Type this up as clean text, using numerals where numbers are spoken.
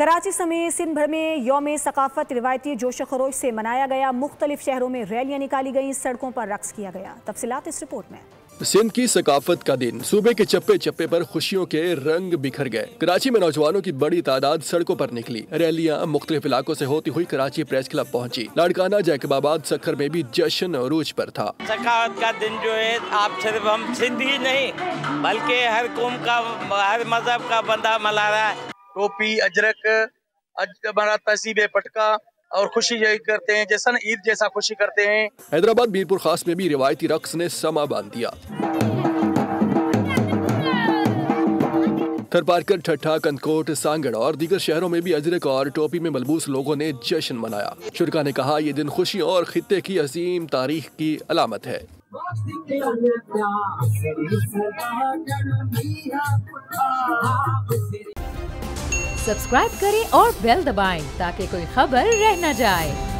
कराची समेत सिंध भर में यौम सकाफत रिवायती जोश खरोश से मनाया गया। मुख्तलिफ शहरों में रैलियां निकाली गईं, सड़कों पर रक्स किया गया। तफसीलात इस रिपोर्ट में। सिंध की सकाफत का दिन, सूबे के चप्पे चप्पे पर खुशियों के रंग बिखर गए। कराची में नौजवानों की बड़ी तादाद सड़कों पर निकली। रैलियां मुख्तलिफ इलाकों से होती हुई कराची प्रेस क्लब पहुंची। लाड़काना, जैकबाबाद, सखर में भी जश्न अरूज पर था। सकाफत का दिन जो है, आप सिर्फ हम सिंधी नहीं बल्कि हर कौम का, हर मजहब का बंदा मना रहा है। टोपी, अजरक, हमारा तहसीब पटका और खुशी करते हैं, जैसा ईद जैसा खुशी करते हैं। हैदराबाद मीरपुर खास में भी रिवायती रक्स ने समा बांध दिया। थरपारकर, ठट्ठा, कंदकोट, सांगड़ और दीगर शहरों में भी अजरक और टोपी में मलबूस लोगों ने जश्न मनाया। शुरका ने कहा, ये दिन खुशियों और खित्ते की अजीम तारीख की अलामत है। सब्सक्राइब करें और बेल दबाएं ताकि कोई खबर रह न जाए।